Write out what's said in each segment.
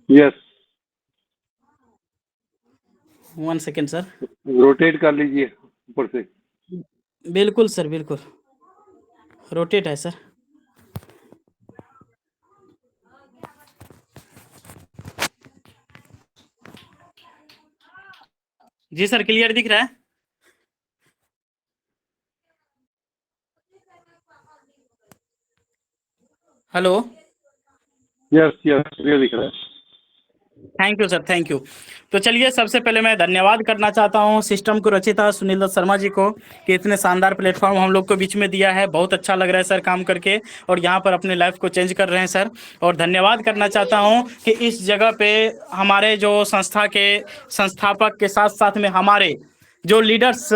Yes, 1 second sir. Rotate कर लीजिए ऊपर से। बिल्कुल सर, बिल्कुल रोटेट है सर। जी सर, क्लियर दिख रहा है। हेलो। यस यस, ये दिख रहा है। Thank you sir, thank you. तो चलिए, सबसे पहले मैं धन्यवाद करना चाहता हूँ सिस्टम को रचिता सुनील दत्त शर्मा जी को कि इतने शानदार प्लेटफॉर्म हम लोग को बीच में दिया है। बहुत अच्छा लग रहा है सर काम करके, और यहाँ पर अपने लाइफ को चेंज कर रहे हैं सर। और धन्यवाद करना चाहता हूँ कि इस जगह पे हमारे जो संस्था के संस्थापक के साथ साथ में हमारे जो लीडर्स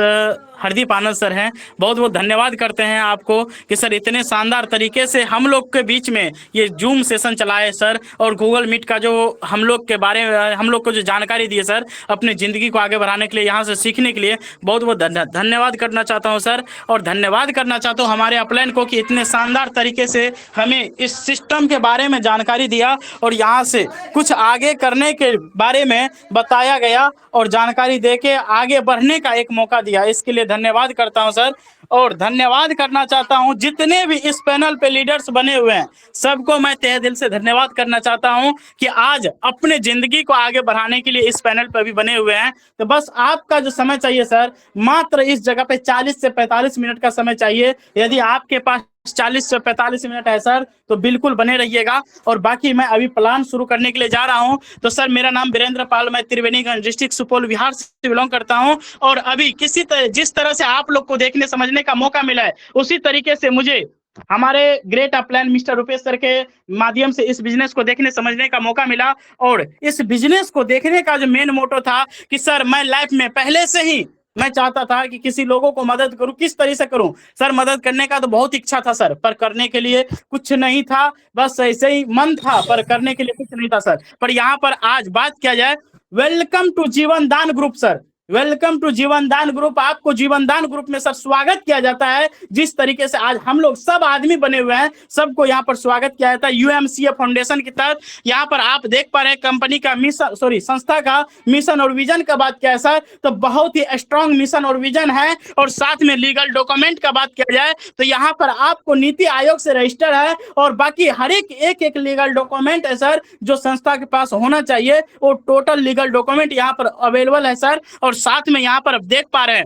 हरदीप आनंद सर हैं, बहुत बहुत धन्यवाद करते हैं आपको कि सर इतने शानदार तरीके से हम लोग के बीच में ये जूम सेशन चलाए सर, और गूगल मीट का जो हम लोग के बारे में हम लोग को जो जानकारी दिए सर, अपनी ज़िंदगी को आगे बढ़ाने के लिए, यहाँ से सीखने के लिए बहुत बहुत धन्यवाद करना चाहता हूँ सर। और धन्यवाद करना चाहता हूँ हमारे अपलाइन को कि इतने शानदार तरीके से हमें इस सिस्टम के बारे में जानकारी दिया, और यहाँ से कुछ आगे करने के बारे में बताया गया, और जानकारी दे के आगे बढ़ने का एक मौका दिया। इसके लिए धन्यवाद करता हूं सर। और धन्यवाद करना चाहता हूं जितने भी इस पैनल पे लीडर्स बने हुए हैं, सबको मैं तहे दिल से धन्यवाद करना चाहता हूं कि आज अपने जिंदगी को आगे बढ़ाने के लिए इस पैनल पे भी बने हुए हैं। तो बस आपका जो समय चाहिए सर, मात्र इस जगह पे 40 से 45 मिनट का समय चाहिए। यदि आपके पास 40 से 45 मिनट है सर, तो बिल्कुल बने रहिएगा। और बाकी मैं अभी प्लान शुरू करने के लिए जा रहा हूं। तो सर, मेरा नाम वीरेंद्र पाल, मैं त्रिवेणीगंज डिस्ट्रिक्ट सुपौल बिहार से बिलोंग करता हूं। और अभी जिस तरह से आप लोग को देखने समझने का मौका मिला है, उसी तरीके से मुझे हमारे great upline mister Rupesh sir के माध्यम से इस बिजनेस को देखने समझने का मौका मिला। और इस बिजनेस को देखने का जो मेन मोटो था कि सर मैं लाइफ में पहले से ही मैं चाहता था कि किसी लोगों को मदद करूं। किस तरह से करूं सर? मदद करने का तो बहुत इच्छा था सर, पर करने के लिए कुछ नहीं था। बस ऐसे ही मन था, पर करने के लिए कुछ नहीं था सर। पर यहाँ पर आज बात किया जाए, वेलकम टू जीवन दान ग्रुप सर। वेलकम टू जीवन दान ग्रुप। आपको जीवन दान ग्रुप में सर स्वागत किया जाता है। जिस तरीके से आज हम लोग सब आदमी बने हुए हैं, सबको यहाँ पर स्वागत किया जाता है यूएमसीए फाउंडेशन की तरफ। यहाँ पर आप देख पा रहे हैं कंपनी का मिशन, संस्था का मिशन और विजन का बात किया है सर, तो बहुत ही स्ट्रॉन्ग मिशन और विजन है। और साथ में लीगल डॉक्यूमेंट का बात किया जाए तो यहाँ पर आपको नीति आयोग से रजिस्टर है, और बाकी हर एक लीगल डॉक्यूमेंट है सर जो संस्था के पास होना चाहिए, वो टोटल लीगल डॉक्यूमेंट यहाँ पर अवेलेबल है सर। और साथ में यहाँ पर आप देख पा रहे हैं,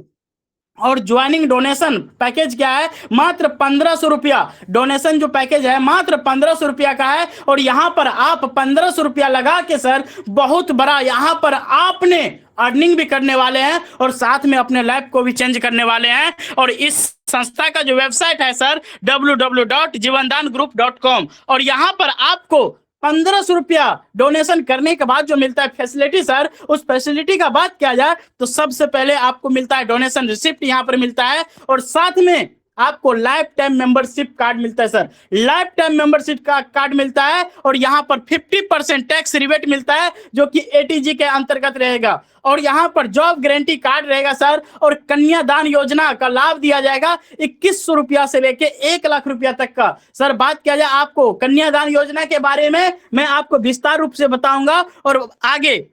और ज्वाइनिंग डोनेशन पैकेज क्या है, मात्र 1500 रुपया। डोनेशन जो पैकेज है मात्र 1500 रुपया का है। और यहाँ पर आप 1500 रुपया लगा के सर बहुत बड़ा यहाँ पर आपने अर्निंग भी करने वाले हैं, और साथ में अपने लाइफ को भी चेंज करने वाले हैं। और इस संस्था का जो वेबसाइट है सर www.jivandangroup.com, और यहाँ पर आपको 1500 रुपया डोनेशन करने के बाद जो मिलता है फैसिलिटी सर, उस फैसिलिटी का बात किया जाए तो सबसे पहले आपको मिलता है डोनेशन रिसिप्ट यहाँ पर मिलता है, और साथ में आपको लाइफ टाइम मेंबरशिप कार्ड मिलता है सर। लाइफ टाइम मेंबरशिप का कार्ड मिलता है, और यहाँ पर 50% टैक्स रिबेट मिलता है जो कि एटीजी के अंतर्गत रहेगा। और यहाँ पर जॉब गारंटी कार्ड रहेगा सर, और कन्यादान योजना का लाभ दिया जाएगा 2100 रुपया से लेके 1 लाख रुपया तक का। सर बात किया जाए आपको कन्यादान योजना के बारे में, मैं आपको विस्तार रूप से बताऊंगा। और आगे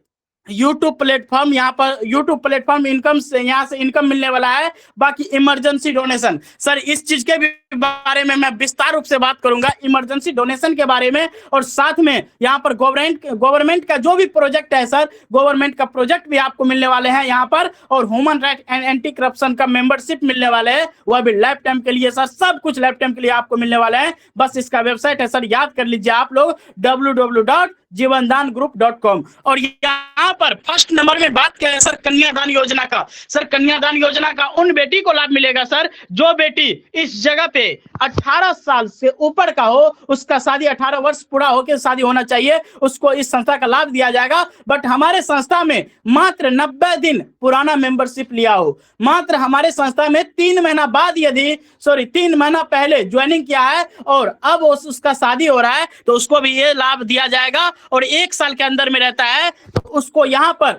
यूट्यूब प्लेटफॉर्म, यहाँ पर यूट्यूब प्लेटफॉर्म इनकम से, यहाँ से इनकम मिलने वाला है। बाकी इमरजेंसी डोनेशन सर, इस चीज के भी बारे में मैं विस्तार रूप से बात करूंगा, इमरजेंसी डोनेशन के बारे में। और साथ में यहाँ पर गवर्नमेंट का जो भी प्रोजेक्ट है सर, गवर्नमेंट का प्रोजेक्ट भी आपको मिलने वाले हैं यहाँ पर। और human right and anti corruption का मेंबरशिप मिलने वाले हैं, वह भी लाइफ टाइम के लिए सर। सब कुछ लाइफ टाइम के लिए आपको मिलने वाला है। बस इसका वेबसाइट है सर, याद कर लीजिए आप लोग, www.jivandangroup.com। और यहाँ पर फर्स्ट नंबर में बात किया है सर कन्यादान योजना का। सर कन्यादान योजना का उन बेटी को लाभ मिलेगा सर जो बेटी इस जगह पे 18 साल से ऊपर का हो, उसका शादी 18 वर्ष पूरा होकर शादी होना चाहिए, उसको इस संस्था का लाभ दिया जाएगा। बट हमारे संस्था में मात्र 90 दिन पुराना मेंबरशिप लिया हो, मात्र हमारे संस्था में 3 महीना बाद यदि 3 महीना पहले ज्वाइनिंग किया है और अब उसका शादी हो रहा है, तो उसको भी ये लाभ दिया जाएगा। और 1 साल के अंदर में रहता है तो उसको यहाँ पर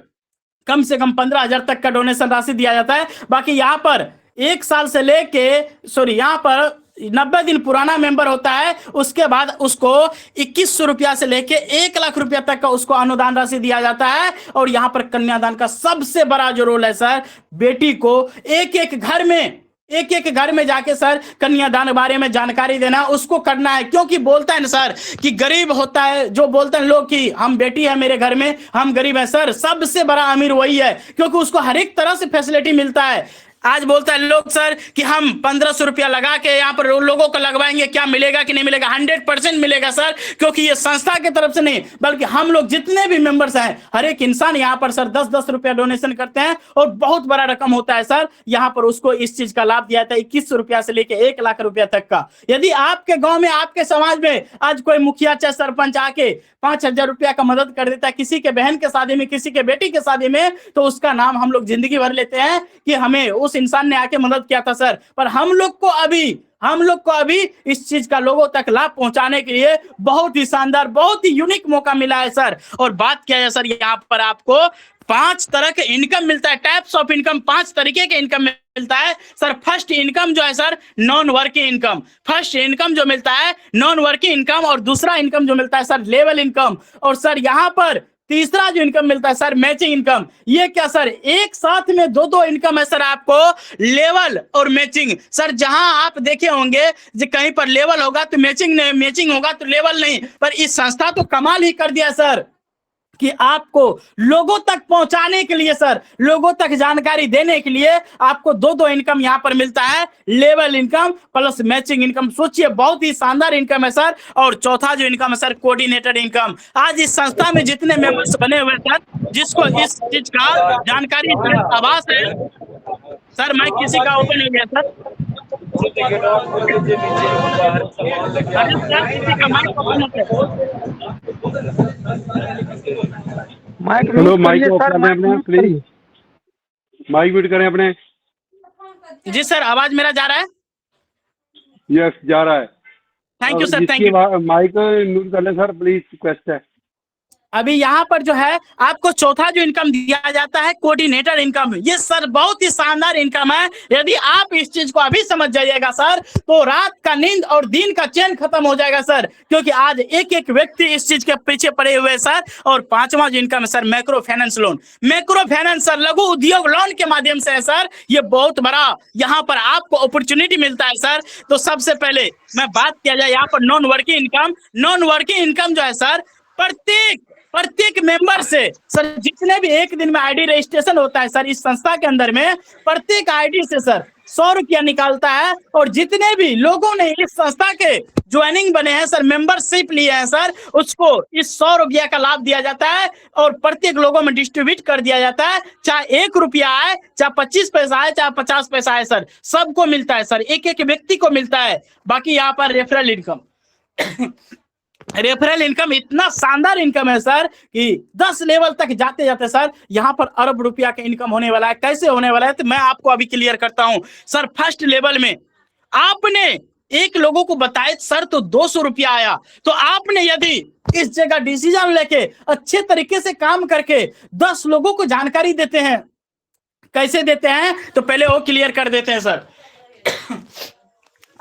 कम से कम 15,000 तक का डोनेशन राशि दिया जाता है। बाकी यहाँ पर 1 साल से लेके यहाँ पर 90 दिन पुराना मेंबर होता है, उसके बाद उसको 2100 रुपया से लेके 1 लाख रुपया तक का उसको अनुदान राशि दिया जाता है। और यहां पर कन्यादान का सबसे बड़ा जो रोल है सर, बेटी को एक एक घर में जाके सर कन्यादान के बारे में जानकारी देना, उसको करना है। क्योंकि बोलता है ना सर कि गरीब होता है, जो बोलते हैं लोग कि हम बेटी है मेरे घर में, हम गरीब है, सर सबसे बड़ा अमीर वही है, क्योंकि उसको हर एक तरह से फैसिलिटी मिलता है। आज बोलता है लोग सर कि हम 1500 रुपया लगा के यहाँ पर लोगों को लगवाएंगे, क्या मिलेगा कि नहीं मिलेगा? 100% मिलेगा सर, क्योंकि ये संस्था की तरफ से नहीं बल्कि हम लोग जितने भी मेंबर्स हैं, हर एक इंसान यहाँ पर सर 10-10 रुपया डोनेशन करते हैं और बहुत बड़ा रकम होता है सर। यहाँ पर उसको इस चीज का लाभ दिया था 2100 रुपया से लेके 1 लाख रुपया तक का। यदि आपके गाँव में, आपके समाज में आज कोई मुखिया चाहे सरपंच आके 5000 रुपया का मदद कर देता है किसी के बहन के शादी में, किसी के बेटी के शादी में, तो उसका नाम हम लोग जिंदगी भर लेते हैं कि हमें उस इंसान ने आके मदद किया था सर। पर हम लोग को अभी इस चीज का लोगों तक लाभ पहुंचाने के लिए बहुत ही शानदार, बहुत ही यूनिक मौका मिला है सर। और बात क्या है सर, यहाँ पर आपको 5 तरह के इनकम मिलता है, टाइप्स ऑफ इनकम, 5 तरीके के इनकम मिलता है सर। फर्स्ट इनकम जो है sir non working income, first income जो मिलता है नॉन वर्किंग इनकम, और दूसरा इनकम जो मिलता है सर लेवल इनकम, और सर यहाँ पर तीसरा जो इनकम मिलता है सर मैचिंग इनकम। ये क्या सर, एक साथ में दो इनकम है सर आपको, लेवल और मैचिंग। सर जहां आप देखे होंगे जो कहीं पर लेवल होगा तो मैचिंग नहीं, मैचिंग होगा तो लेवल नहीं, पर इस संस्था तो कमाल ही कर दिया सर कि आपको लोगों तक पहुंचाने के लिए सर, लोगों तक जानकारी देने के लिए आपको दो इनकम यहां पर मिलता है, level income plus matching income. सोचिए बहुत ही शानदार इनकम है सर। और चौथा जो इनकम है सर कोऑर्डिनेटेड इनकम। आज इस संस्था में जितने मेंबर्स बने हुए सर, जिसको इस चीज का जानकारी आभास है सर, मैं किसी का ओपन हो गया सर, किसी का mic open hello, mic off करें अपने प्लीज, माइक म्यूट करें अपने। जी सर, आवाज मेरा जा रहा है? यस जा रहा है। Thank you sir, thank you. Mic mute कर लें सर प्लीज, रिक्वेस्ट है। अभी यहाँ पर जो है आपको चौथा जो इनकम दिया जाता है कोऑर्डिनेटर इनकम। ये सर बहुत ही शानदार इनकम है। यदि आप इस चीज को अभी समझ जाइएगा सर, तो रात का नींद और दिन का चैन खत्म हो जाएगा सर, क्योंकि आज एक एक व्यक्ति इस चीज के पीछे पड़े हुए सर। और पांचवा जो इनकम है sir macro finance loan. Macro finance sir लघु उद्योग लोन के माध्यम से है सर, ये बहुत बड़ा यहाँ पर आपको अपॉर्चुनिटी मिलता है सर। तो सबसे पहले मैं बात किया जाए यहाँ पर non working income. Non working income जो है सर, प्रत्येक मेंबर से सर, जितने भी एक दिन में आईडी रजिस्ट्रेशन होता है सर इस संस्था के अंदर में, प्रत्येक आईडी से सर 100 रुपया निकालता है। और जितने भी लोगों ने इस संस्था के ज्वाइनिंग बने हैं सर, मेंबरशिप लिए हैं सर, उसको इस 100 रुपया का लाभ दिया जाता है और प्रत्येक लोगों में डिस्ट्रीब्यूट कर दिया जाता है। चाहे 1 रुपया आए, चाहे 25 पैसा आए, चाहे 50 पैसा आए सर, सबको मिलता है सर, एक एक व्यक्ति को मिलता है। बाकी यहाँ पर रेफरल इनकम रेफरल इनकम इतना शानदार इनकम है सर कि 10 लेवल तक जाते जाते सर यहाँ पर अरब रुपया का इनकम होने वाला है। कैसे होने वाला है तो मैं आपको अभी क्लियर करता हूं सर। फर्स्ट लेवल में आपने एक लोगों को बताया सर तो 200 रुपया आया, तो आपने यदि इस जगह डिसीजन लेके अच्छे तरीके से काम करके 10 लोगों को जानकारी देते हैं, कैसे देते हैं तो पहले वो क्लियर कर देते हैं सर।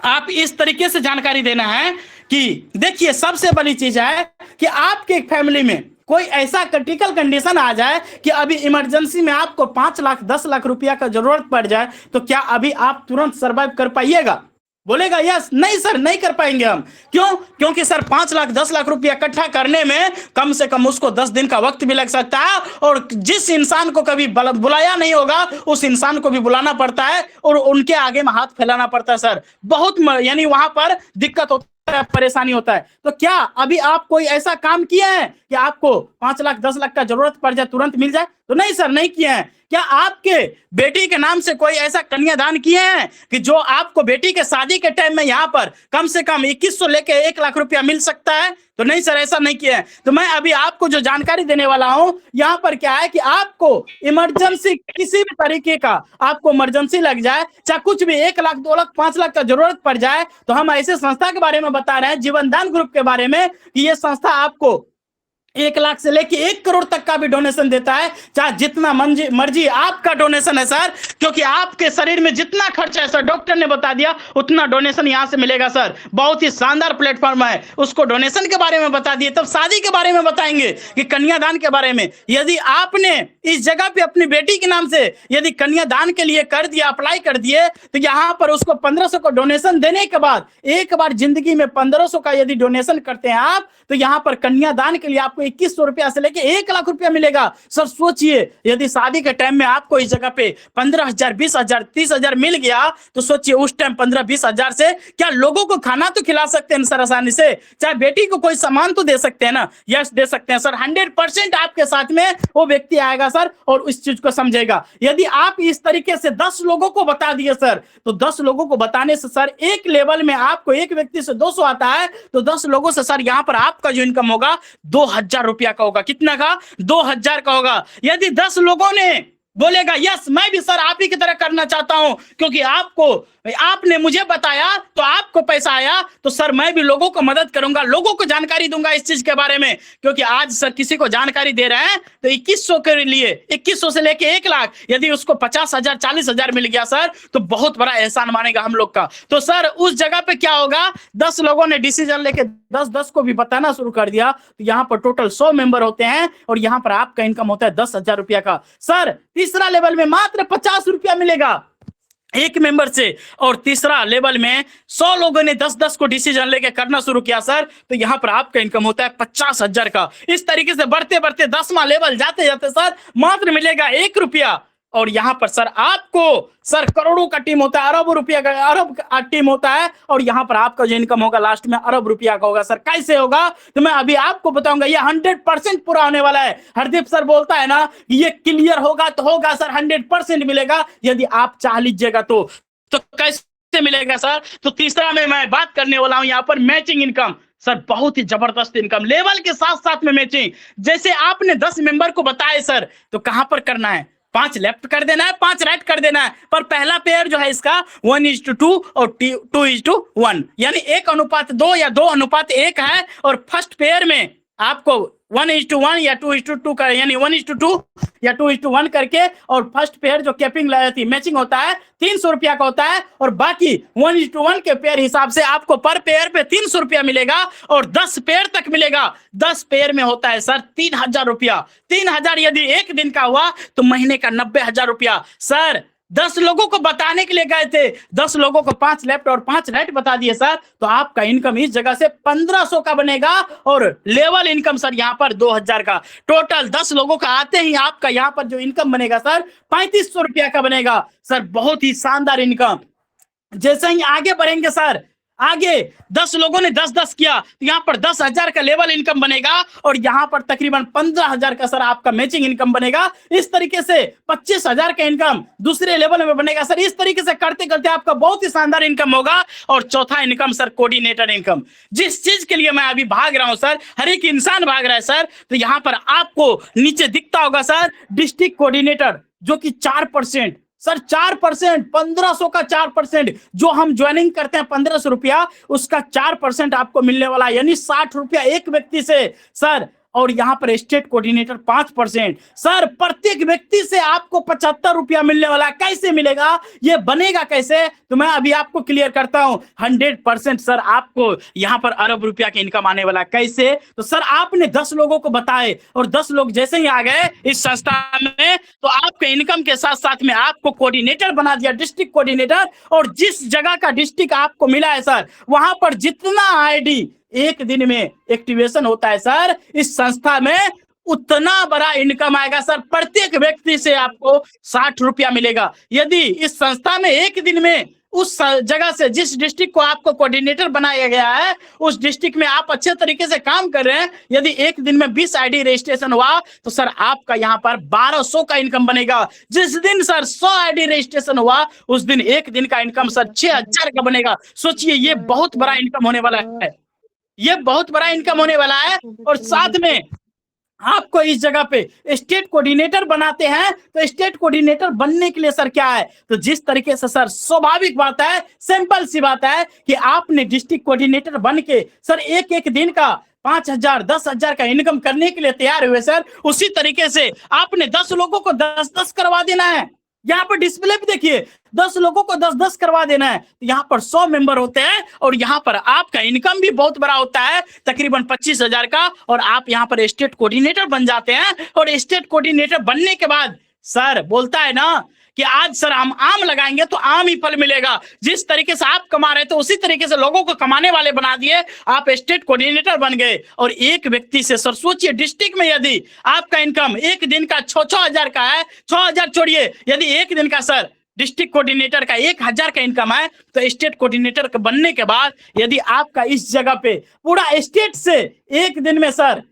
आप इस तरीके से जानकारी देना है कि देखिए सबसे बड़ी चीज है कि आपके फैमिली में कोई ऐसा क्रिटिकल कंडीशन आ जाए कि अभी इमरजेंसी में आपको 5 लाख 10 लाख रुपया का जरूरत पड़ जाए, तो क्या अभी आप तुरंत सर्वाइव कर पाइएगा? बोलेगा यस। नहीं सर, नहीं कर पाएंगे हम। क्यों? क्योंकि सर 5 लाख 10 लाख रुपया इकट्ठा करने में कम से कम उसको 10 दिन का वक्त भी लग सकता है, और जिस इंसान को कभी बुलाया नहीं होगा उस इंसान को भी बुलाना पड़ता है और उनके आगे में हाथ फैलाना पड़ता है सर। बहुत यानी वहां पर दिक्कत होती है, परेशानी होता है। तो क्या अभी आप कोई ऐसा काम किए हैं कि आपको 5 लाख 10 लाख का जरूरत पड़ जाए तुरंत मिल जाए? तो नहीं सर, नहीं किए हैं। क्या आपके बेटी के नाम से कोई ऐसा कन्यादान किए हैं कि जो आपको बेटी के शादी के टाइम में यहाँ पर कम से कम 2100 लेके 1 लाख रुपया मिल सकता है? तो नहीं सर, ऐसा नहीं किया है। तो मैं अभी आपको जो जानकारी देने वाला हूं यहाँ पर क्या है कि आपको इमरजेंसी किसी भी तरीके का आपको इमरजेंसी लग जाए, चाहे कुछ भी 1 लाख 2 लाख 5 लाख का जरूरत पड़ जाए, तो हम ऐसे संस्था के बारे में बता रहे हैं, जीवन दान ग्रुप के बारे में, कि ये संस्था आपको 1 लाख से लेके 1 करोड़ तक का भी डोनेशन देता है, चाहे जितना मर्जी आपका डोनेशन है सर, क्योंकि आपके शरीर में जितना खर्चा है सर, डॉक्टर ने बता दिया उतना डोनेशन यहां से मिलेगा सर। बहुत ही शानदार प्लेटफॉर्म है। उसको डोनेशन के बारे में बता दिए, तब शादी के बारे में बताएंगे कि कन्यादान के बारे में। यदि आपने इस जगह पे अपनी बेटी के नाम से यदि कन्यादान के लिए कर दिया, अप्लाई कर दिए, तो यहाँ पर उसको 1500 का डोनेशन देने के बाद एक बार जिंदगी में 1500 का यदि डोनेशन करते हैं आप, तो यहाँ पर कन्यादान के लिए आपको 2100 रुपया से लेके 1 लाख रुपया मिलेगा। सर सोचिए, यदि शादी के टाइम में आपको इस जगह पे 15,000, 20,000, 30,000 मिल गया, तो सोचिए उस टाइम 15-20 हजार से क्या लोगों को खाना तो खिला सकते हैं सर आसानी से, चाहे बेटी को कोई सामान तो दे सकते हैं ना। यस, दे सकते हैं सर। 100% आपके साथ में वो व्यक्ति आएगा सर और इस चीज को समझेगा। यदि आप इस तरीके से 10 लोगों को बता दिए सर, तो 10 लोगों को बताने से सर एक लेवल में आपको एक व्यक्ति से 200 आता है, तो 10 लोगों से सर यहाँ पर आपका जो इनकम होगा 2000 रुपया का होगा। कितना का? 2000 का होगा। यदि 10 लोगों ने बोलेगा यस मैं भी सर आप ही की तरह करना चाहता हूं, क्योंकि आपने मुझे बताया तो आपको पैसा आया, तो सर मैं भी लोगों को मदद करूंगा, लोगों को जानकारी दूंगा इस चीज के बारे में। क्योंकि आज सर किसी को जानकारी दे रहे हैं तो 2100 के लिए 2100 से लेके 1 लाख, यदि उसको 50,000, 40,000 मिल गया सर, तो बहुत बड़ा एहसान मानेगा हम लोग का। तो सर उस जगह पे क्या होगा, 10 लोगों ने डिसीजन लेके 10-10 को भी बताना शुरू कर दिया, तो यहाँ पर टोटल 100 मेंबर होते हैं और यहाँ पर आपका इनकम होता है 10,000 रुपया का। सर तीसरा लेवल में मात्र 50 रुपया मिलेगा एक मेंबर से, और तीसरा लेवल में 100 लोगों ने 10-10 को डिसीजन लेके करना शुरू किया सर, तो यहाँ पर आपका इनकम होता है 50,000 का। इस तरीके से बढ़ते बढ़ते 10वां लेवल जाते जाते सर मात्र मिलेगा 1 रुपया, और यहाँ पर सर आपको सर करोड़ों का टीम होता है, अरबों रुपया का अरब का टीम होता है, और यहाँ पर आपका जो इनकम होगा लास्ट में अरब रुपया का होगा। सर कैसे होगा तो मैं अभी आपको बताऊंगा। ये 100% पूरा होने वाला है। हरदीप सर बोलता है ना ये क्लियर होगा तो होगा सर, 100% मिलेगा यदि आप चाह लीजिएगा तो कैसे मिलेगा सर? तो तीसरा में मैं बात करने वाला हूं यहाँ पर मैचिंग इनकम। सर बहुत ही जबरदस्त इनकम, लेवल के साथ साथ में मैचिंग। जैसे आपने 10 मेंबर को बताया सर, तो कहां पर करना है, 5 लेफ्ट कर देना है, 5 राइट कर देना है। पर पहला पेयर जो है इसका 1:2 और 2:1, यानी 1:2 या 2:1 है। और फर्स्ट पेयर में आपको 1:1 या 2:2 का, यानी 1:2 या 2:1 करके, और फर्स्ट पेयर जो कैपिंग थी मैचिंग होता है 300 रुपया का होता है, और बाकी 1:1 के पेयर हिसाब से आपको पर पेयर पे 300 रुपया मिलेगा, और 10 पेयर तक मिलेगा। 10 पेयर में होता है सर 3,000 रुपया। 3,000 यदि एक दिन का हुआ तो महीने का 90,000 रुपया। सर 10 लोगों को बताने के लिए गए थे, 10 लोगों को 5 लेफ्ट और 5 राइट बता दिए सर, तो आपका इनकम इस जगह से 1500 का बनेगा, और लेवल इनकम सर यहाँ पर 2000 का। टोटल 10 लोगों का आते ही आपका यहाँ पर जो इनकम बनेगा सर 3500 रुपया का बनेगा। सर बहुत ही शानदार इनकम। जैसे ही आगे बढ़ेंगे सर, आगे 10 लोगों ने 10-10 किया, तो यहाँ पर 10,000 का लेवल इनकम बनेगा, और यहाँ पर तकरीबन 15,000 का सर आपका मैचिंग इनकम बनेगा। इस तरीके से 25,000 का इनकम दूसरे लेवल में बनेगा सर। इस तरीके से करते करते आपका बहुत ही शानदार इनकम होगा। और चौथा इनकम सर कोऑर्डिनेटर इनकम। जिस चीज के लिए मैं अभी भाग रहा हूं सर, हर एक इंसान भाग रहा है सर, तो यहाँ पर आपको नीचे दिखता होगा सर डिस्ट्रिक्ट कोऑर्डिनेटर, जो कि 4% सर 4%, 1500 का 4%, जो हम ज्वाइनिंग करते हैं 1500 रुपया, उसका 4% आपको मिलने वाला है, यानी 60 रुपया एक व्यक्ति से सर। और यहाँ पर स्टेट कोऑर्डिनेटर 5%। सर प्रत्येक व्यक्ति से आपको 75 रुपया मिलने वाला है। कैसे मिलेगा, ये बनेगा कैसे, तो मैं अभी आपको क्लियर करता हूं। 100% सर आपको यहाँ पर अरब रुपया का इनकम आने वाला। कैसे, तो सर आपने 10 लोगों को बताए, और 10 लोग जैसे ही आ गए इस संस्था में, तो आपके इनकम के साथ साथ में आपको कोऑर्डिनेटर बना दिया, डिस्ट्रिक्ट कोऑर्डिनेटर। और जिस जगह का डिस्ट्रिक्ट आपको मिला है सर, वहां पर जितना आईडी एक दिन में एक्टिवेशन होता है सर इस संस्था में, उतना बड़ा इनकम आएगा सर। प्रत्येक व्यक्ति से आपको 60 रुपया मिलेगा। यदि इस संस्था में एक दिन में उस जगह से, जिस डिस्ट्रिक्ट को आपको कोऑर्डिनेटर बनाया गया है, उस डिस्ट्रिक्ट में आप अच्छे तरीके से काम कर रहे हैं, यदि एक दिन में 20 आईडी रजिस्ट्रेशन हुआ, तो सर आपका यहाँ पर 1200 का इनकम बनेगा। जिस दिन सर 100 आईडी रजिस्ट्रेशन हुआ, उस दिन एक दिन का इनकम सर 6000 का बनेगा। सोचिए ये बहुत बड़ा इनकम होने वाला है, ये बहुत बड़ा इनकम होने वाला है। और साथ में आपको इस जगह पे स्टेट कोऑर्डिनेटर बनाते हैं, तो स्टेट कोऑर्डिनेटर बनने के लिए सर क्या है, तो जिस तरीके से सर स्वाभाविक बात है, सिंपल सी बात है कि आपने डिस्ट्रिक्ट कोऑर्डिनेटर बन के सर एक एक दिन का 5,000 10,000 का इनकम करने के लिए तैयार हुए सर, उसी तरीके से आपने 10 लोगों को 10-10 करवा देना है। यहाँ पर डिस्प्ले पे देखिए, 10 लोगों को 10-10 करवा देना है। यहाँ पर 100 मेंबर होते हैं और यहाँ पर आपका इनकम भी बहुत बड़ा होता है, तकरीबन 25,000 का, और आप यहाँ पर स्टेट कोऑर्डिनेटर बन जाते हैं। और स्टेट कोऑर्डिनेटर बनने के बाद सर बोलता है ना कि आज सर हम आम लगाएंगे तो आम ही फल मिलेगा। जिस तरीके से आप कमा रहे थे उसी तरीके से लोगों को कमाने वाले बना दिए, आप स्टेट कोऑर्डिनेटर बन गए। और एक व्यक्ति से सर सोचिए, डिस्ट्रिक्ट में यदि आपका इनकम एक दिन का 6,000 का है, 6,000 छोड़िए, यदि एक दिन का सर डिस्ट्रिक्ट कोऑर्डिनेटर का 1,000 का इनकम है, तो स्टेट कोऑर्डिनेटर बनने के बाद यदि आपका इस जगह पे पूरा स्टेट से एक दिन में सर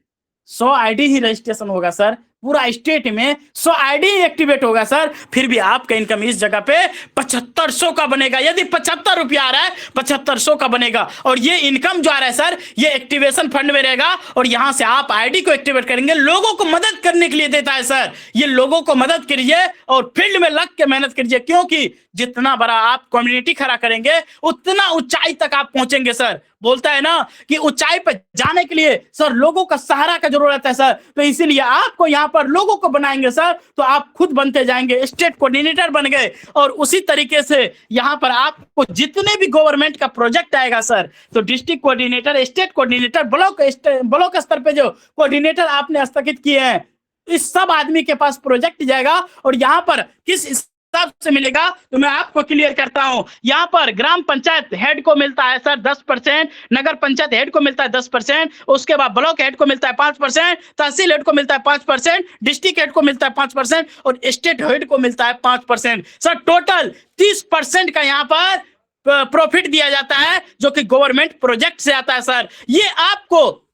100 आईडी ही रजिस्ट्रेशन होगा सर, पूरा स्टेट में 100 आईडी एक्टिवेट होगा सर, फिर भी आपका इनकम इस जगह पे 7500 का बनेगा। यदि 75 रुपया आ रहा है, 7500 का बनेगा। और ये इनकम जो आ रहा है सर, ये एक्टिवेशन फंड में रहेगा और यहां से आप आईडी को एक्टिवेट करेंगे। लोगों को मदद करने के लिए देता है सर, ये लोगों को मदद करिए और फील्ड में लग के मेहनत कीजिए, क्योंकि जितना बड़ा आप कम्युनिटी खड़ा करेंगे उतना ऊंचाई तक आप पहुंचेंगे सर। बोलता है ना कि ऊंचाई पर जाने के लिए सर लोगों का सहारा का जरूरत है सर, तो इसीलिए आपको यहाँ पर लोगों को बनाएंगे सर, तो आप खुद बनते जाएंगे, स्टेट कोऑर्डिनेटर बन गए। और उसी तरीके से यहाँ पर आपको जितने भी गवर्नमेंट का प्रोजेक्ट आएगा सर, तो district coordinator, state coordinator, block स्तर पे जो कोऑर्डिनेटर आपने स्थगित किए हैं, इस सब आदमी के पास प्रोजेक्ट जाएगा। और यहाँ पर किस हिसाब से मिलेगा तो मैं आपको क्लियर करता हूं। यहाँ पर ग्राम पंचायत हेड को मिलता है सर 10%, नगर पंचायत हेड को मिलता है 10%, उसके बाद ब्लॉक हेड को मिलता है 5%, तहसील हेड को मिलता है 5%, डिस्ट्रिक्ट हेड को मिलता है 5% और स्टेट हेड को मिलता है 5%। सर टोटल 30% का यहाँ पर प्रॉफिट दिया जाता है, जो कि गवर्नमेंट प्रोजेक्ट से आता है सर। ये आपको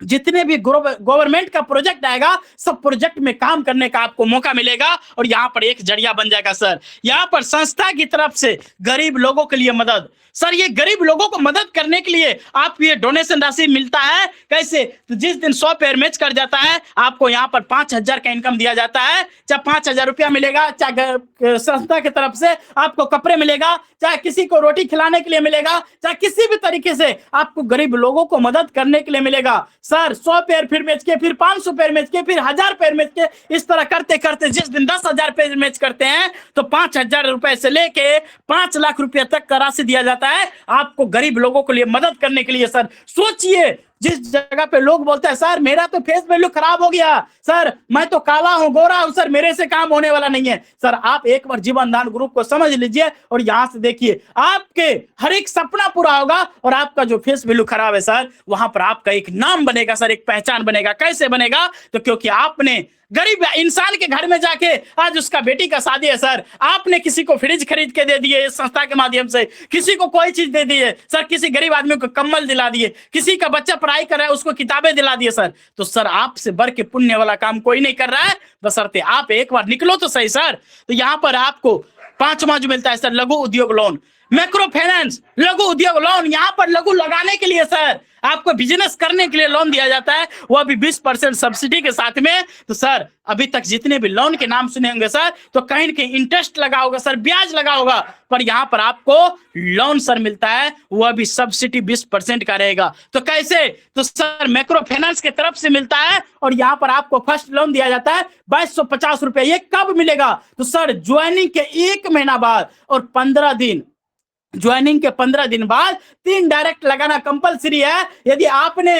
जितने भी गवर्नमेंट का प्रोजेक्ट आएगा, सब प्रोजेक्ट में काम करने का आपको मौका मिलेगा और यहाँ पर एक जरिया बन जाएगा सर। यहाँ पर संस्था की तरफ से गरीब लोगों के लिए मदद, सर ये गरीब लोगों को मदद करने के लिए आपको ये डोनेशन राशि मिलता है। कैसे? तो जिस दिन 100 पेयर मैच कर जाता है, आपको यहाँ पर 5,000 का इनकम दिया जाता है। चाहे 5,000 रुपया मिलेगा, चाहे संस्था की तरफ से आपको कपड़े मिलेगा, चाहे किसी को रोटी खिलाने के लिए मिलेगा, चाहे किसी भी तरीके से आपको गरीब लोगों को मदद करने के लिए मिलेगा सर। 100 पेयर फिर मैच के, फिर 500 पेयर मैच के, फिर 1000 पेयर मैच के, इस तरह करते करते जिस दिन 10,000 पेयर मैच करते हैं, तो 5,000 रुपए से लेके 5 लाख रुपए तक का राशि दिया जाता है आपको गरीब लोगों के लिए मदद करने के लिए सर। सोचिए, जिस जगह पे लोग बोलते हैं सर मेरा तो फेस वैल्यू खराब हो गया, सर मैं तो काला हूं, गोरा हूं, सर मेरे से काम होने वाला नहीं है, सर आप एक बार जीवन दान ग्रुप को समझ लीजिए और यहां से देखिए आपके हर एक सपना पूरा होगा। और आपका जो फेस वैल्यू खराब है सर, वहां पर आपका एक नाम बनेगा सर, एक पहचान बनेगा। कैसे बनेगा? तो क्योंकि आपने गरीब इंसान के घर में जाके, आज उसका बेटी का शादी है सर, आपने किसी को फ्रिज खरीद के दे दिए इस संस्था के माध्यम से, किसी को कोई चीज दे दिए सर, किसी गरीब आदमी को कम्बल दिला दिए, किसी का बच्चा पढ़ाई कर रहा है उसको किताबें दिला दिए सर। तो सर आपसे बढ़ के पुण्य वाला काम कोई नहीं कर रहा है, बशर्ते आप एक बार निकलो तो सही सर। तो यहाँ पर आपको 5वां जो मिलता है सर, लघु उद्योग लोन, मैक्रो फाइनेंस, लघु उद्योग लोन। यहाँ पर लघु लगाने के लिए सर, आपको बिजनेस करने के लिए लोन दिया जाता है, वह भी 20% सब्सिडी के साथ में। तो सर अभी तक जितने भी लोन के नाम सुने होंगे सर, तो कहीं न कहीं इंटरेस्ट लगा होगा सर, ब्याज लगा होगा, पर यहाँ पर आपको लोन सर मिलता है, वह भी सब्सिडी 20% का रहेगा। तो कैसे? तो सर मैक्रो फाइनेंस की तरफ से मिलता है और यहाँ पर आपको फर्स्ट लोन दिया जाता है 2250 रुपए। ये कब मिलेगा? तो सर ज्वाइनिंग के 1 महीना बाद और 15 दिन, ज्वाइनिंग के 15 दिन बाद 3 डायरेक्ट लगाना कंपलसरी है। यदि आपने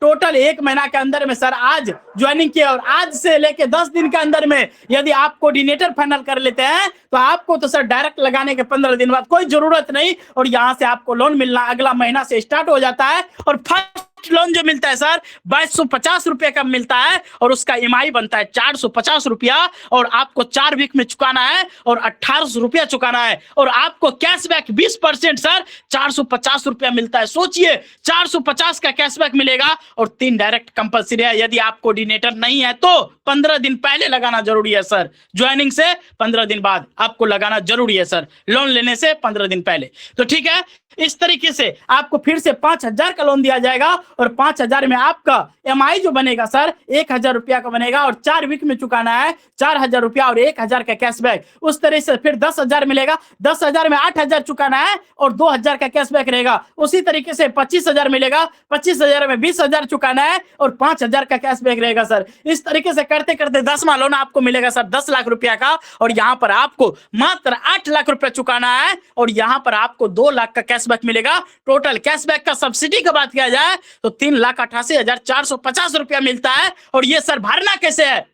टोटल 1 महीना के अंदर में सर आज ज्वाइनिंग किया और आज से लेके 10 दिन के अंदर में यदि आप कोऑर्डिनेटर फाइनल कर लेते हैं, तो आपको तो सर डायरेक्ट लगाने के 15 दिन बाद कोई जरूरत नहीं, और यहां से आपको लोन मिलना अगला महीना से स्टार्ट हो जाता है। और फर्स्ट लोन जो मिलता है सर 2250 रुपए का मिलता है और उसका ईएमआई बनता है 450 रुपया, और आपको 4 वीक में चुकाना है और 1800 रुपया चुकाना है। और आपको कैशबैक 20% सर 450 रुपया मिलता है। सोचिए 450 का कैशबैक मिलेगा और 3 डायरेक्ट कंपलसरी है। यदि आप कोऑर्डिनेटर नहीं है तो 15 दिन पहले लगाना जरूरी है सर, ज्वाइनिंग से 15 दिन बाद आपको लगाना जरूरी है सर, लोन लेने से 15 दिन पहले। तो ठीक है, इस तरीके से आपको फिर से 5,000 का लोन दिया जाएगा और 5,000 में आपका EMI जो बनेगा सर 1,000 रुपया का बनेगा और 4 वीक में चुकाना है 4,000 रुपया और 1,000 का कैशबैक। उस तरह से फिर 10,000 मिलेगा, 10,000 में 8,000 चुकाना है और 2,000 का कैशबैक रहेगा। उसी तरीके से 25,000 मिलेगा, 25,000 में 20,000 चुकाना है और 5,000 का कैशबैक रहेगा सर। इस तरीके से करते करते 10वां लोन आपको मिलेगा सर 10 लाख रुपया का और यहाँ पर आपको मात्र 8 लाख रुपया चुकाना है और यहाँ पर आपको 2 लाख का कैशबैक मिलेगा। टोटल कैशबैक का सब्सिडी की बात किया जाए तो 3,88,450 रुपया मिलता है। और ये सर भरना कैसे है,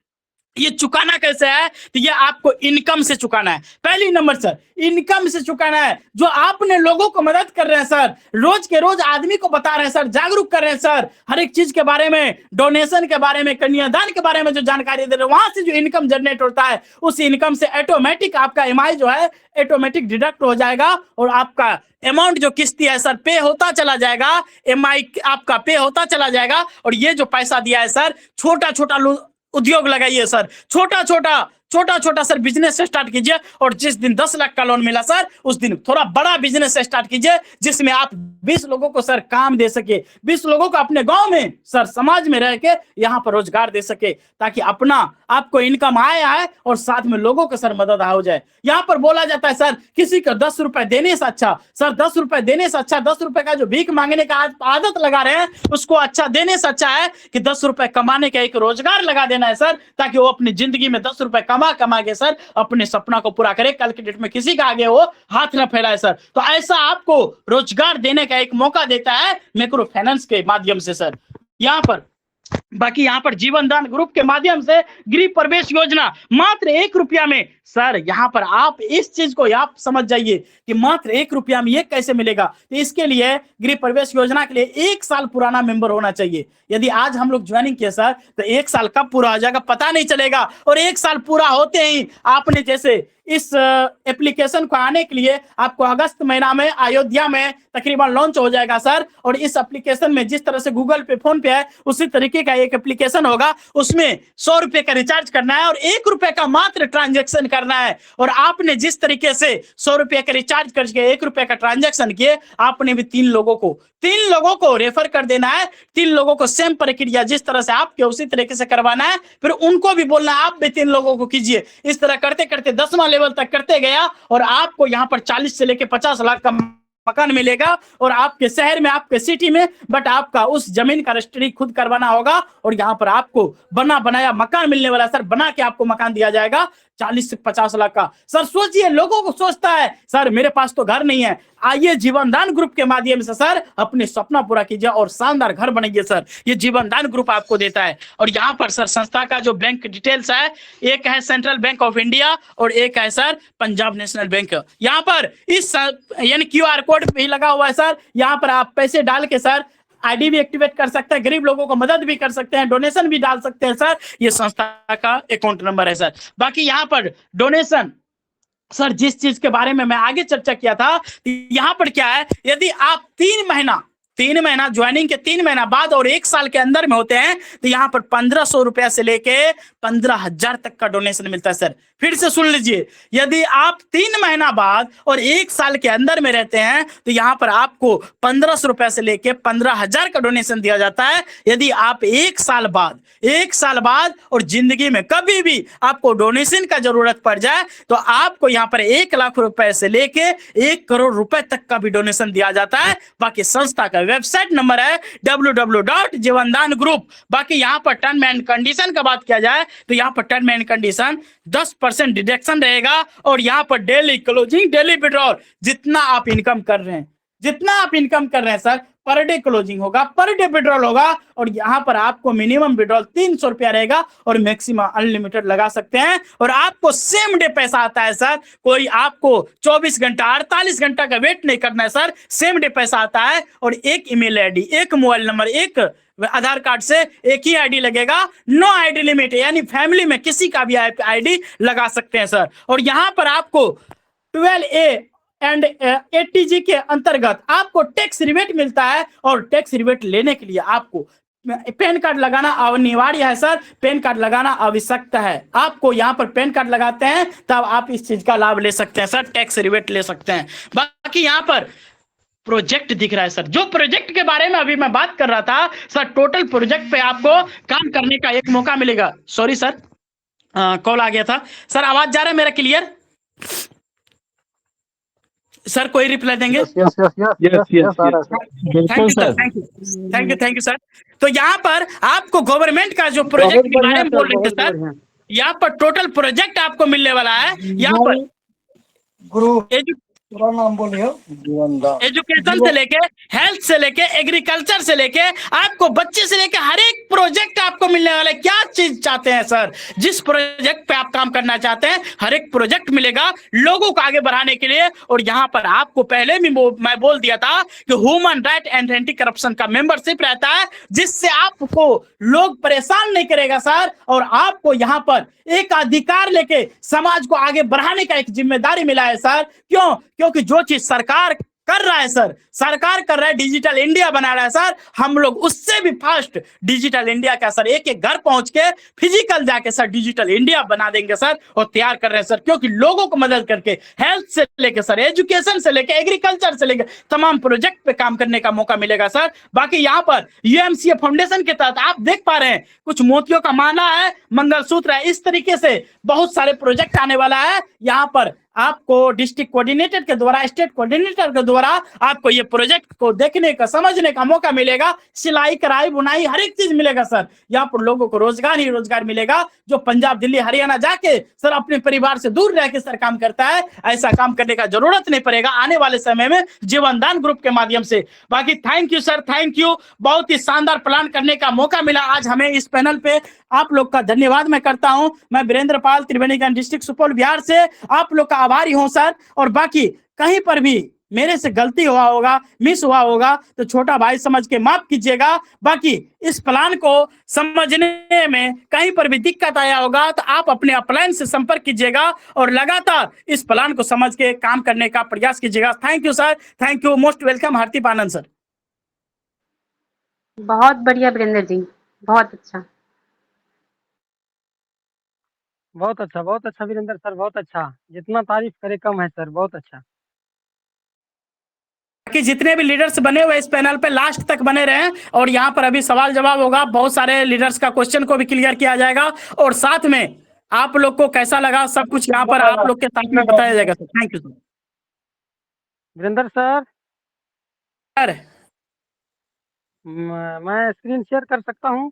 ये चुकाना कैसे है, तो ये आपको इनकम से चुकाना है। पहली नंबर सर इनकम से चुकाना है। जो आपने लोगों को मदद कर रहे हैं सर, रोज के रोज आदमी को बता रहे हैं सर, जागरूक कर रहे हैं सर, हर एक चीज के बारे में, डोनेशन के बारे में, कन्यादान के बारे में जो जानकारी दे रहे हैं, वहां से जो इनकम जनरेट होता है उस इनकम से ऑटोमेटिक आपका EMI जो है ऑटोमेटिक डिडक्ट हो जाएगा और आपका अमाउंट जो किस्ती है सर पे होता चला जाएगा, EMI आपका पे होता चला जाएगा। और ये जो पैसा दिया है सर, छोटा छोटा उद्योग लगाइए सर, छोटा छोटा सर बिजनेस स्टार्ट कीजिए। और जिस दिन 10 लाख का लोन मिला सर उस दिन थोड़ा बड़ा बिजनेस स्टार्ट कीजिए जिसमें आप 20 लोगों को सर काम दे सके, 20 लोगों को अपने गांव में सर समाज में रह के यहाँ पर रोजगार दे सके, ताकि अपना आपको इनकम आए और साथ में लोगों को सर मदद हो जाए। यहाँ पर बोला जाता है सर किसी को 10 रुपए देने से अच्छा, सर 10 रुपए देने से अच्छा, 10 रुपए का जो भीख मांगने का आदत लगा रहे हैं उसको अच्छा देने से अच्छा है कि 10 रुपए कमाने का एक रोजगार लगा देना है सर, ताकि वो अपनी जिंदगी में 10 रुपए कमा के सर अपने सपना को पूरा करे, कल के डेट में किसी का आगे वो हाथ न फैलाए सर। तो ऐसा आपको रोजगार देने का एक मौका देता है माइक्रो फाइनेंस के माध्यम से सर। यहाँ पर बाकी यहाँ पर जीवन दान ग्रुप के माध्यम से गृह प्रवेश योजना मात्र 1 रुपया में सर, यहाँ पर आप इस चीज को आप समझ जाइए कि मात्र 1 रुपया में ये कैसे मिलेगा। तो इसके लिए गृह प्रवेश योजना के लिए 1 साल पुराना मेंबर होना चाहिए। यदि आज हम लोग ज्वाइनिंग किए सर तो 1 साल कब पूरा हो जाएगा पता नहीं चलेगा। और 1 साल पूरा होते ही आपने जैसे इस एप्लीकेशन को आने के लिए आपको अगस्त महीना में अयोध्या में तकरीबन लॉन्च हो जाएगा सर। और इस एप्लीकेशन में जिस तरह से गूगल पे फोन पे है उसी तरीके का एक एप्लीकेशन होगा, उसमें 100 रुपए का रिचार्ज करना है और 1 रुपए का मात्र ट्रांजेक्शन करना है। और आपने जिस तरीके से 100 रुपए का रिचार्ज करके 1 रुपए का ट्रांजेक्शन किए, आपने भी 3 लोगों को रेफर कर देना है। 3 लोगों को सेम प्रक्रिया जिस तरह से आपके उसी तरीके से करवाना है, फिर उनको भी बोलना है आप भी 3 लोगों को कीजिए। इस तरह करते करते 10वां लेवल तक करते गया और आपको यहाँ पर 40 से लेके 50 लाख का मकान मिलेगा और आपके शहर में, आपके सिटी में, बट आपका उस जमीन का रजिस्ट्री खुद करवाना होगा और यहाँ पर आपको बना बनाया मकान मिलने वाला सर, बना के आपको मकान दिया जाएगा 40 से 50 लाख का। सर सोचिए, लोगों को सोचता है सर मेरे पास तो घर नहीं है, आइए जीवन दान ग्रुप के माध्यम से सर अपने सपना पूरा कीजिए और शानदार घर बनाइए सर, ये जीवन दान ग्रुप आपको देता है। और यहाँ पर सर संस्था का जो बैंक डिटेल्स है, एक है सेंट्रल बैंक ऑफ इंडिया और एक है सर पंजाब नेशनल बैंक। यहाँ पर इस यानी QR कोड भी लगा हुआ है सर, यहाँ पर आप पैसे डाल के सर ID भी एक्टिवेट कर सकते हैं, गरीब लोगों को मदद भी कर सकते हैं, डोनेशन भी डाल सकते हैं सर। ये संस्था का अकाउंट नंबर है सर। बाकी यहाँ पर डोनेशन सर जिस चीज के बारे में मैं आगे चर्चा किया था, यहाँ पर क्या है, यदि आप 3 महीना ज्वाइनिंग के 3 महीना बाद और 1 साल के अंदर में होते हैं तो यहाँ पर 1500 रुपया से लेके 15,000 तक का डोनेशन मिलता है सर। फिर से सुन लीजिए, यदि आप 3 महीना बाद और 1 साल के अंदर में रहते हैं तो यहाँ पर आपको 1500 रुपया से लेके 15,000 का डोनेशन दिया जाता है। यदि आप 1 साल बाद और जिंदगी में कभी भी आपको डोनेशन का जरूरत पड़ जाए तो आपको यहाँ पर 1 लाख रुपए से लेके 1 करोड़ रुपए तक का भी डोनेशन दिया जाता है। बाकी संस्था का वेबसाइट नंबर है www.जीवनदान ग्रुप। बाकी यहाँ पर टर्म एंड कंडीशन का बात किया जाए तो यहाँ पर टर्म एंड कंडीशन 10% डिडक्शन रहेगा और यहाँ पर डेली क्लोजिंग, डेली विड्रॉल, जितना आप इनकम कर रहे हैं सर पर डे क्लोजिंग होगा, पर डे विड्रॉल होगा। और यहाँ पर आपको मिनिमम विड्रॉल 300 रुपया रहेगा और मैक्सिमम अनलिमिटेड लगा सकते हैं। और आपको सेम डे पैसा आता है सर, कोई आपको 24 घंटा 48 घंटा का वेट नहीं करना है सर, सेम डे पैसा आता है। और एक ईमेल ID, एक मोबाइल नंबर, एक आधार कार्ड से एक ही ID लगेगा, नो ID लिमिट, यानी फैमिली में किसी का भी ID लगा सकते हैं सर। और यहाँ पर आपको 12A एंड 80G के अंतर्गत आपको टैक्स रिबेट मिलता है और टैक्स रिबेट लेने के लिए आपको पैन कार्ड लगाना अनिवार्य है सर, पैन कार्ड लगाना आवश्यकता है। आपको यहाँ पर पैन कार्ड लगाते हैं तब आप इस चीज का लाभ ले सकते हैं सर, टैक्स रिबेट ले सकते हैं। बाकी यहाँ पर प्रोजेक्ट दिख रहा है सर। जो प्रोजेक्ट के बारे में अभी मैं बात कर रहा था सर, टोटल प्रोजेक्ट पे आपको काम करने का एक मौका मिलेगा। सॉरी सर, कॉल आ गया था सर। आवाज जा रहा है मेरा क्लियर? सर कोई रिप्लाई देंगे? Yes yes yes yes yes yes yes आ रहा है यस सर। थैंक बिल्कुल you sir, sir. Thank you thank you thank you sir. तो यहाँ पर आपको गवर्नमेंट का जो बहुत प्रोजेक्ट के बढ़िया बारे में सर, बोल रहे थे बहुत सर, बढ़िया। यहाँ पर टोटल प्रोजेक्ट आपको मिलने वाला है। यहाँ पर गुरु एजु, पूरा नाम बोलिए। जीवन दान। एजुकेशन से लेके, हेल्थ से लेके, एग्रीकल्चर से लेके, आपको बच्चे से लेके हर एक प्रोजेक्ट आपको मिलने वाला है। क्या चीज चाहते हैं सर, जिस प्रोजेक्ट पे आप काम करना चाहते हैं हर एक प्रोजेक्ट मिलेगा लोगों को आगे बढ़ाने के लिए। और यहाँ पर आपको पहले भी मैं बोल दिया था कि human right and anti corruption का मेंबरशिप रहता है, जिससे आपको लोग परेशान नहीं करेगा सर। और आपको यहाँ पर एक अधिकार लेके समाज को आगे बढ़ाने का एक जिम्मेदारी मिला है सर। क्यों? क्योंकि जो चीज सरकार कर रहा है सर, सरकार कर रहा है, डिजिटल इंडिया बना रहा है सर, हम लोग उससे भी फास्ट डिजिटल इंडिया का सर एक एक घर पहुंच के फिजिकल जाके सर डिजिटल इंडिया बना देंगे सर, और तैयार कर रहे हैं सर। क्योंकि लोगों को मदद करके हेल्थ से लेके सर, एजुकेशन से लेके, एग्रीकल्चर से लेके तमाम प्रोजेक्ट पे काम करने का मौका मिलेगा सर। बाकी यहाँ पर यूएमसीए फाउंडेशन के तहत आप देख पा रहे हैं कुछ मोतियों का माला है, मंगलसूत्र है, इस तरीके से बहुत सारे प्रोजेक्ट आने वाला है। यहाँ पर आपको डिस्ट्रिक्ट कोऑर्डिनेटर के द्वारा, स्टेट कोऑर्डिनेटर के द्वारा आपको ये प्रोजेक्ट को देखने का, समझने का मौका मिलेगा। सिलाई, कढ़ाई, बुनाई हर एक चीज मिलेगा सर। यहाँ पर लोगों को रोजगार ही रोजगार मिलेगा। जो पंजाब, दिल्ली, हरियाणा जाके सर अपने परिवार से दूर रह के सर काम करता है, ऐसा काम करने का जरूरत नहीं पड़ेगा आने वाले समय में जीवन दान ग्रुप के माध्यम से। बाकी thank you sir, thank you. बहुत ही शानदार प्लान करने का मौका मिला आज हमें इस पैनल पे। आप लोग का धन्यवाद मैं करता हूं। मैं वीरेंद्र पाल, त्रिवेणीगंज डिस्ट्रिक्ट, सुपौल, बिहार से आप लोग का आभारी हूं सर। और बाकी कहीं पर भी मेरे से गलती हुआ होगा, मिस हुआ होगा, तो छोटा भाई समझ के माफ कीजिएगा। बाकी इस प्लान को समझने में कहीं पर भी दिक्कत आया होगा तो आप अपने अपलाइन से संपर्क कीजिएगा और लगातार इस प्लान को समझ के काम करने का प्रयास कीजिएगा। Thank you sir, thank you, most welcome Hardik Anand sir. बहुत बढ़िया वीरेंद्र जी, बहुत अच्छा। बहुत अच्छा वीरेंद्र सर, बहुत अच्छा। जितना तारीफ करे कम है सर, बहुत अच्छा। कि जितने भी लीडर्स बने हुए इस पैनल पे लास्ट तक बने रहे, और यहाँ पर अभी सवाल जवाब होगा, बहुत सारे लीडर्स का क्वेश्चन को भी क्लियर किया जाएगा, और साथ में आप लोग को कैसा लगा सब कुछ यहाँ पर आप लोग के साथ में बताया जाएगा sir. Thank you sir. Virendra sir, sir मैं स्क्रीन शेयर कर सकता हूँ?